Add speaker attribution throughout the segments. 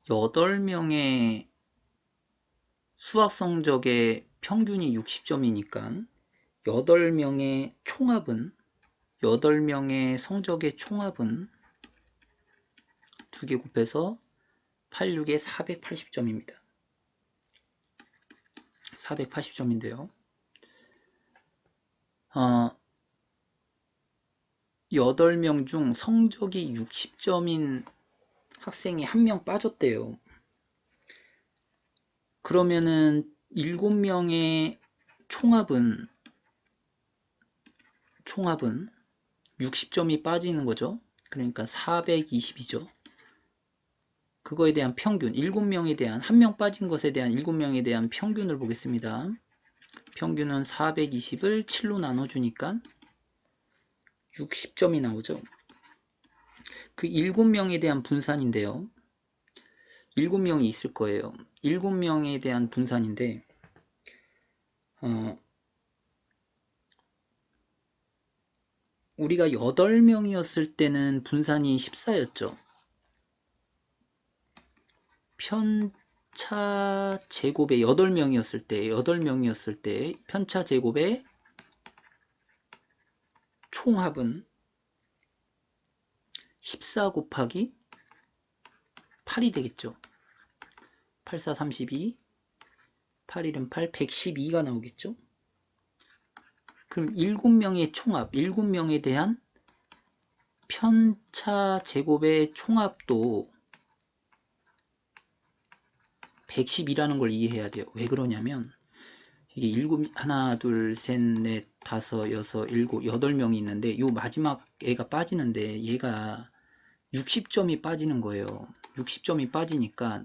Speaker 1: 8명의 수학 성적의 평균이 60점이니까 8명의 총합은 8명의 성적의 총합은 2개 곱해서 86에 480점입니다. 480점인데요. 8명 중 성적이 60점인 학생이 1명 빠졌대요. 그러면은 7명의 총합은 60점이 빠지는 거죠. 그러니까 420이죠. 그거에 대한 평균, 7명에 대한 1명 빠진 것에 대한 7명에 대한 평균을 보겠습니다. 평균은 420을 7로 나눠주니까 60점이 나오죠. 그 7명에 대한 분산인데요. 7명이 있을 거예요. 7명에 대한 분산인데 우리가 8명이었을 때는 분산이 14였죠. 편차 제곱에 8명이었을 때 편차 제곱의 총합은 14 곱하기 8이 되겠죠. 8, 4, 32, 8, 1은 8, 112가 나오겠죠. 그럼 7명의 총합, 7명에 대한 편차 제곱의 총합도 110이라는 걸 이해해야 돼요. 왜 그러냐면 이게 7, 하나, 둘, 셋, 넷, 다섯, 여섯, 일곱, 8명이 있는데 요 마지막 애가 빠지는데 얘가 60점이 빠지는 거예요. 60점이 빠지니까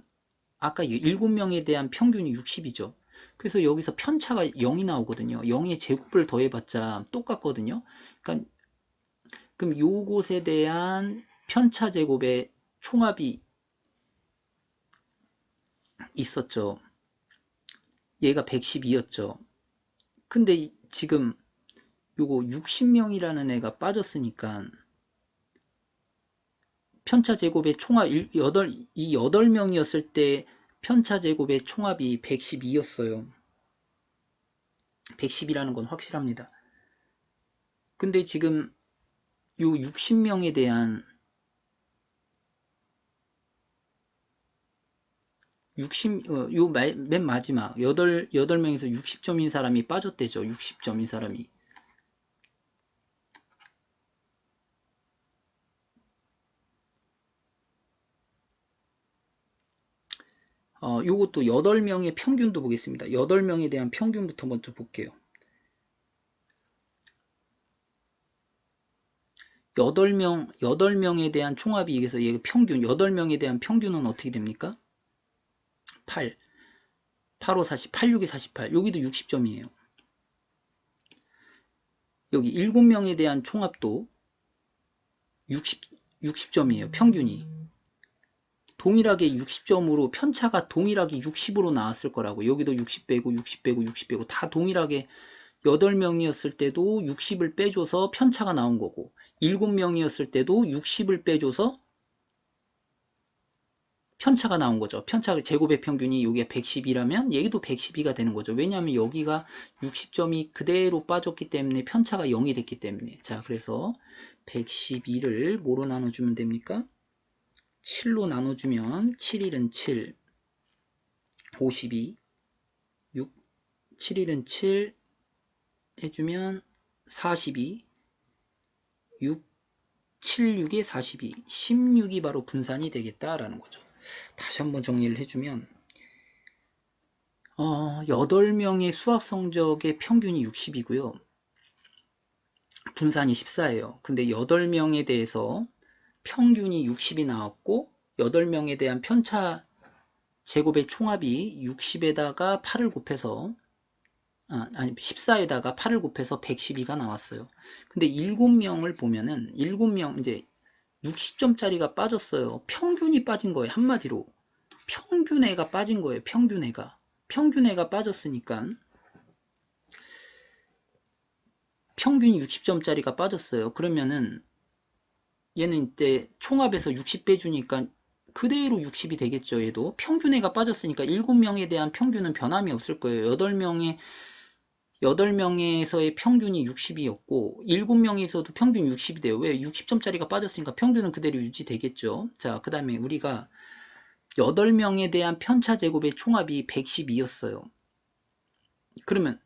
Speaker 1: 아까 7명에 대한 평균이 60이죠. 그래서 여기서 편차가 0이 나오거든요. 0의 제곱을 더해봤자 똑같거든요. 그러니까 그럼 요것에 대한 편차 제곱의 총합이 있었죠. 얘가 112였죠. 근데 지금 요거 60명이라는 애가 빠졌으니까 편차 제곱의 총합 이 8명이었을 때 편차 제곱의 총합이 112였어요. 110이라는 건 확실합니다. 근데 지금 요 60명에 대한 맨 마지막 8명에서 60점인 사람이 빠졌대죠. 60점인 사람이. 요것도 8명의 평균도 보겠습니다. 8명에 대한 평균부터 먼저 볼게요. 8명에 대한 총합이 여기서 얘 평균, 8명에 대한 평균은 어떻게 됩니까? 8, 8, 5, 40, 8, 6에 48. 여기도 60점이에요. 여기 7명에 대한 총합도 60점이에요. 평균이. 동일하게 60점으로 편차가 동일하게 60으로 나왔을 거라고. 여기도 60 빼고 60 빼고 60 빼고 다 동일하게 8명이었을 때도 60을 빼줘서 편차가 나온 거고 7명이었을 때도 60을 빼줘서 편차가 나온 거죠. 편차 제곱의 평균이 여기가 110이라면 얘도 112가 되는 거죠. 왜냐하면 여기가 60점이 그대로 빠졌기 때문에 편차가 0이 됐기 때문에. 자, 그래서 112를 뭐로 나눠주면 됩니까? 7로 나눠주면 7일은 7, 52, 6, 7일은 7 해주면 42, 6, 7, 6에 42, 16이 바로 분산이 되겠다라는 거죠. 다시 한번 정리를 해주면 8명의 수학 성적의 평균이 60이고요. 분산이 14예요. 근데 8명에 대해서 평균이 60이 나왔고 8명에 대한 편차 제곱의 총합이 60에다가 8을 곱해서 아니 14에다가 8을 곱해서 112가 나왔어요. 근데 7명을 보면은 7명 이제 60점짜리가 빠졌어요. 평균이 빠진 거예요. 한마디로 평균애가 빠진 거예요. 평균애가 빠졌으니까 평균이 60점짜리가 빠졌어요. 그러면은 얘는 이때 총합에서 60 빼주니까 그대로 60이 되겠죠. 얘도 평균애가 빠졌으니까 7명에 대한 평균은 변함이 없을 거예요. 8명에서의 평균이 60이었고 7명에서도 평균 60이 돼요. 왜? 60점짜리가 빠졌으니까 평균은 그대로 유지되겠죠. 자, 그 다음에 우리가 8명에 대한 편차 제곱의 총합이 112였어요. 그러면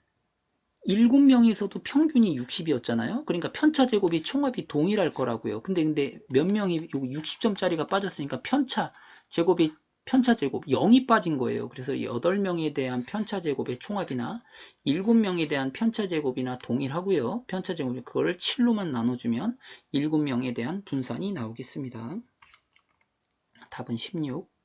Speaker 1: 7명에서도 평균이 60이었잖아요. 그러니까 편차 제곱이 총합이 동일할 거라고요. 근데 몇 명이 60점짜리가 빠졌으니까 편차 제곱 0이 빠진 거예요. 그래서 8명에 대한 편차 제곱의 총합이나 7명에 대한 편차 제곱이나 동일하고요. 편차 제곱이 그거를 7로만 나눠주면 7명에 대한 분산이 나오겠습니다. 답은 16.